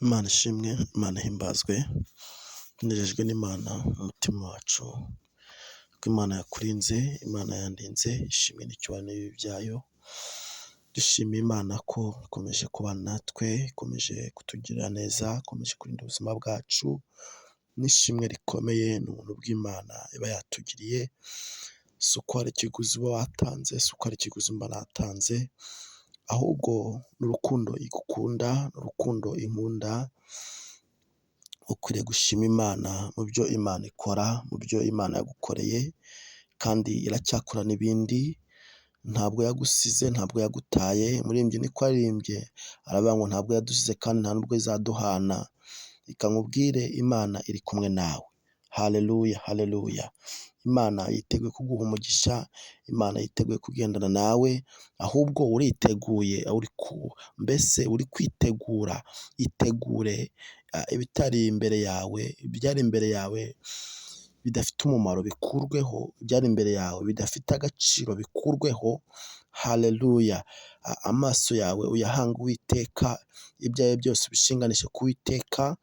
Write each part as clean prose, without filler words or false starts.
Imana ishimwe, Imana ihimbazwe, tunejejwe n'Imana mu mutima wacu, ko Imana yakurinze, Imana yandinze, ishimwe n'icyubahiro byayo, dushimiye Imana ko ikomeje kubana natwe, ikomeje kutugirira neza, ikomeje kurinda ubuzima bwacu, n'ishimwe rikomeye n'ubuntu bw'Imana iba yatugiriye, si uko hari ikiguzi uba watanze, si uko hari ikiguzi mba natanze, ahubwo n'urukundo igukunda, n'urukundo inkunda, ukwiriye gushima Imana mu byo Imana ikora, mu byo Imana yagukoreye, kandi iracyakora n'ibindi, ntabwo yagusize, ntabwo yagutaye, umuririmbyi niko aririmbye, aravuga ngo ntabwo yadusize kandi nta nubwo izaduhana, reka nkubwire Imana iri kumwe nawe, haleluya, haleluya. Imana yiteguye kuguha umugisha, Imana yiteguye kugendana nawe, ahubwo uriteguye, mbese uri kwitegura, itegure ibitari imbere yawe, ibyari imbere yawe bidafite umumaro bikurweho, ibyari imbere yawe bidafite agaciro bikurweho, haleluya. Amaso yawe uyahanga Uwiteka, ibyawe byose ubishinganishe ku Uwiteka,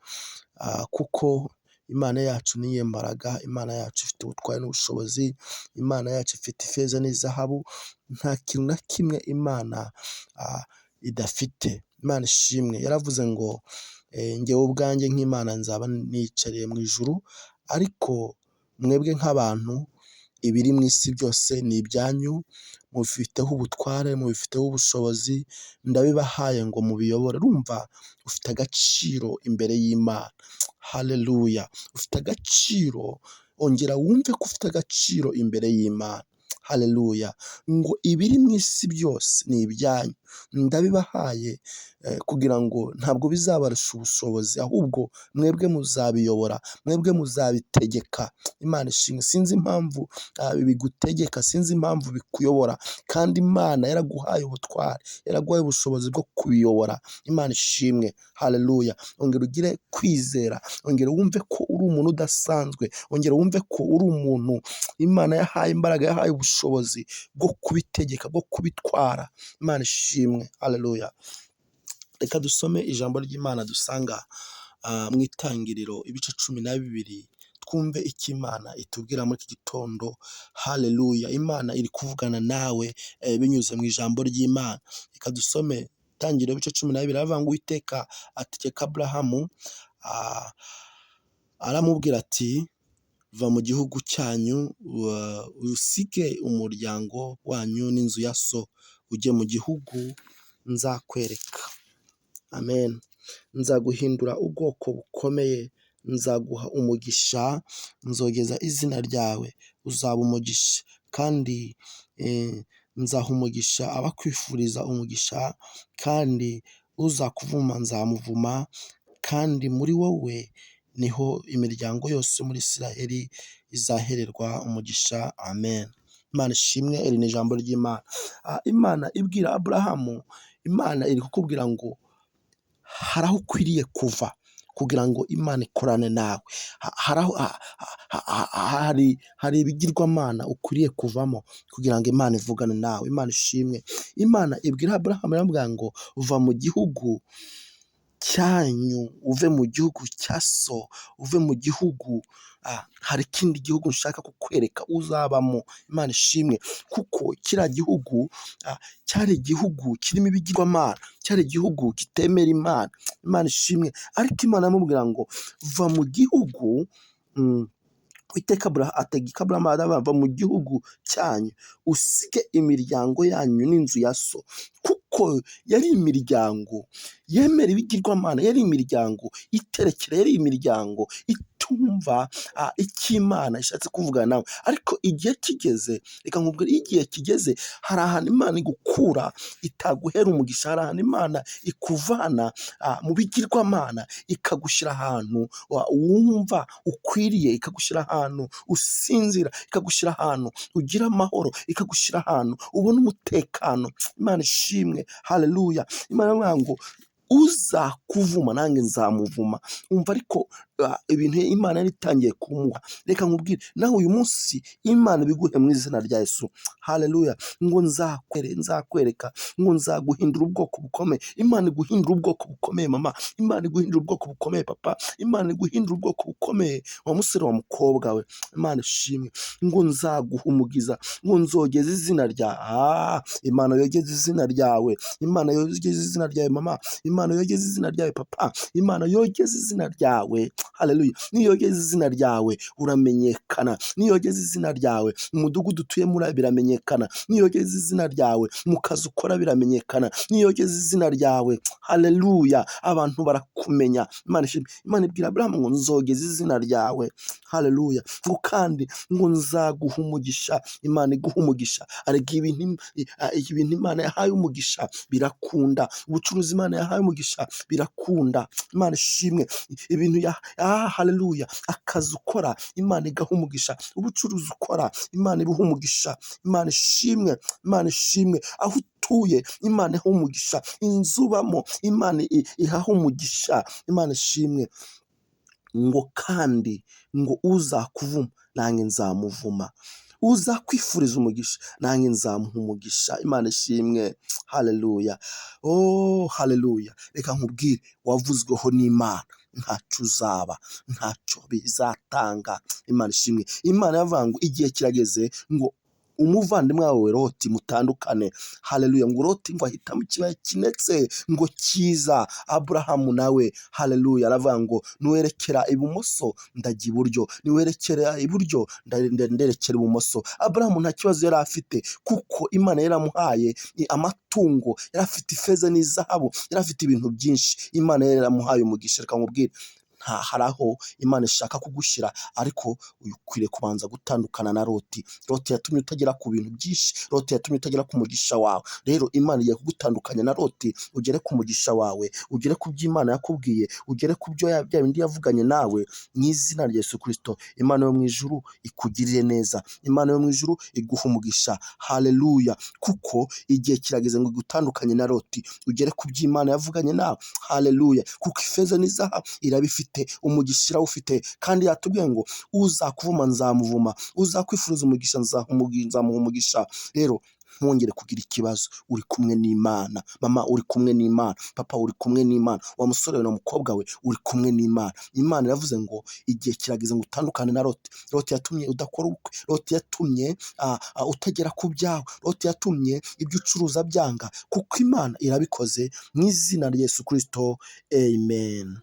kuko Imana yacu niyo mbaraga, Imana yacu ifite ubutware n'ubushobozi, Imana yacu ifite ifeza n'izahabu, nta kintu na kimwe Imana idafite. Imana ishimwe, yaravuze ngo njyewe ubwanjye nk'Imana nzaba nicariye mu ijuru, ariko mwebwe nk'abantu ibiri mu isi byose ni ibyanyu, mubifiteho ubutware, mubifiteho ubushobozi, ndabibahaye ngo mubiyobore. Urumva ufite agaciro imbere y'Imana, haleluya. Ufite agaciro, ongera wumve ko ufite agaciro imbere y'Imana, haleluya. Ngo ibiri mu isi byose ni ibyanyu, ndabibahaye kugira ngo ntabwo bizabarusha ubushobozi, ahubwo mwebwe muzabiyobora, mwebwe muzabitegeka. Imana ishimwe, sinzi impamvu bigutegeka, sinzi impamvu bikuyobora, kandi Imana yaraguhaye ubutware, yaraguhaye ubushobozi bwo kubiyobora. Imana ishimwe, haleluya. Ongera ugire kwizera, ongera wumve ko uri umuntu udasanzwe, ongera wumve ko uri umuntu Imana yahaye imbaraga, yahaye ubushobozi bwo kubitegeka, bwo kubitwara. Imana ishimwe, haleluya. Reka dusome ijambo ry'Imana dusanga mu Itangiriro ibice 12, twumve icyo Imana itubwira muri iki gitondo, haleluya. Imana iri kuvugana nawe binyuze mu ijambo ry'Imana. Reka dusome Itangiriro ibice 12, aravuga ngo Uwiteka ategeka Aburahamu, aramubwira ati va mu gihugu cyanyu, usige umuryango wanyu n'inzu ya so, ujye mu gihugu nzakwereka. Amen. Nzaguhindura ubwoko bukomeye, nzaguha umugisha, nzogeza izina ryawe, uzaba umugisha, kandi nzaha umugisha abakwifuriza umugisha, kandi uzakuvuma nzamuvuma, kandi muri wowe niho imiryango yose muri Isiraheli izahererwa umugisha. Amen. Imana ishimwe, iri ni ijambo ry'Imana. Imana ibwira Aburahamu, Imana iri kukubwira ngo hari aho ukwiriye kuva kugira ngo Imana ikorane nawe, hari ibigirwamana ukwiriye kuvamo kugira ngo Imana ivugane nawe. Imana ishimwe. Imana ibwira Aburahamu, iramubwira ngo uva mu gihugu cyanyu, uve mu gihugu cya so, uve mu gihugu, hari ikindi gihugu nshaka kukwereka uzabamo. Imana ishimwe, kuko kiriya gihugu cyari igihugu kirimo ibigirwamana, cyari igihugu kitemera Imana. Imana ishimwe, ariko Imana iramubwira ngo va mu gihugu, Uwiteka ategeka Aburahamu, va mu gihugu cyanyu, usige imiryango yanyu n'inzu ya so, kuko yari imiryango yemera ibigirwamana, yari imiryango iterekera, yari imiryango itumva icyo Imana ishatse kuvugana nawe. Ariko igihe kigeze, reka nkubwire, iyo igihe kigeze, hari ahantu Imana igukura itaguhera umugisha, hari ahantu Imana ikuvana mu bigirwamana ikagushyira ahantu wumva ukwiriye, ikagushyira ahantu usinzira, ikagushyira ahantu ugira amahoro, ikagushyira ahantu ubona umutekano. Imana ishimwe, haleluya. Imana ivuga ngo uzakuvuma nanjye nzamuvuma. Umva ariko ibintu Imana yari itangiye kumuha. Reka nkubwire nawe uyu munsi Imana ibiguhe mu izina rya Yesu. Haleluya. Ngo nzakwereka, ngo nzaguhindura ubwoko bukomeye. Imana iguhindura ubwoko bukomeye mama, Imana iguhindura ubwoko bukomeye papa, Imana iguhindura ubwoko bukomeye wa musore wa mukobwa we. Imana ishimwe. Ngo nzaguhumugiza, ngo nzogeza izina rya Imana yogeza izina ryawe, Imana yogeza izina ryawe mama, Imana yogeza izina ryawe papa, Imana yogeza izina ryawe. Haleluya. Niyogeza izina ryawe uramenyekana, niyogeza izina ryawe mu mudugudu utuyemo biramenyekana, niyogeza izina ryawe mu kazi ukora biramenyekana, niyogeza izina ryawe. Haleluya. Abantu barakumenya. Imana ibwira Aburahamu ngo nzogeza izina ryawe. Haleluya. Ngo kandi ngo nzaguha umugisha. Imana iguha umugisha. Ariko ibintu Imana yahaye umugisha birakunda, ubucuruzi Imana yahaye umugisha birakunda. Imana ishimwe. Ibintu haleluya. Akazi ukora Imana igaha umugisha, ubucuruzi ukora Imana ibuha umugisha. Imana ishimwe, Imana ishimwe. Aho utuye Imana iha umugisha, inzu ubamo Imana ihaha umugisha. Imana ishimwe. Ngo kandi ngo uzakuvuma nanjye nzamuvuma, uzakwifuriza umugisha nanjye nzamuha umugisha. Imana ishimwe. Haleluya. Haleluya. Reka nkubwire wavuzweho n'Imana ntacyo uzaba, ntacyo bizatanga. Imana ishimwe. Imana yavuga ngo igihe kirageze ngo umuvandimwe wawe Loti mutandukane. Haleluya. Ngo Loti ngo ahitamo ikibaya kinetse ngo cyiza. Aburahamu nawe haleluya aravuga ngo niwerekera ibumoso ndajya iburyo, niwerekera iburyo nderekera ibumoso. Aburahamu nta kibazo yari afite kuko Imana yaramuhaye amatungo, yari afite ifeza n'izahabu, yari afite ibintu byinshi. Imana yaramuhaye umugisha. Reka nkubwire hari aho Imana ishaka kugushyira, ariko ukwiriye kubanza gutandukana na Loti. Loti yatumye utagera ku bintu byinshi, Loti yatumye utagera ku mugisha wawe. Rero Imana igiye kugutandukanya na Loti, ugere ku mugisha wawe, ugere ku byo Imana yakubwiye, ugere ku byo bya bindi yavuganye nawe mu izina rya Yesu Kristo. Imana yo mu ijuru ikugirire neza, Imana yo mu ijuru iguha umugisha. Haleluya. Kuko igihe kirageze ngo igutandukanye na Loti, ugere ku byo Imana yavuganye nawe. Haleluya. Kuko ifeza n'izahabu irabifite, umugisha irawufite, kandi yatubwiye ngo uzakuvuma nzamuvuma, uzakwifuriza umugisha nzamuha umugisha. Rero ntwongere kugira ikibazo, uri kumwe n'Imana. Mama uri kumwe n'Imana, papa uri kumwe n'Imana, wa musore na mukobwa we uri kumwe n'Imana. Imana yavuze ngo igihe kirageze ngo utandukane na Loti. Loti yatumye udakora ubukwe, Loti yatumye utagera ku byawe, Loti yatumye ibyo ucuruza byanga, kuko Imana irabikoze mu izina rya Yesu Kristo. Amen.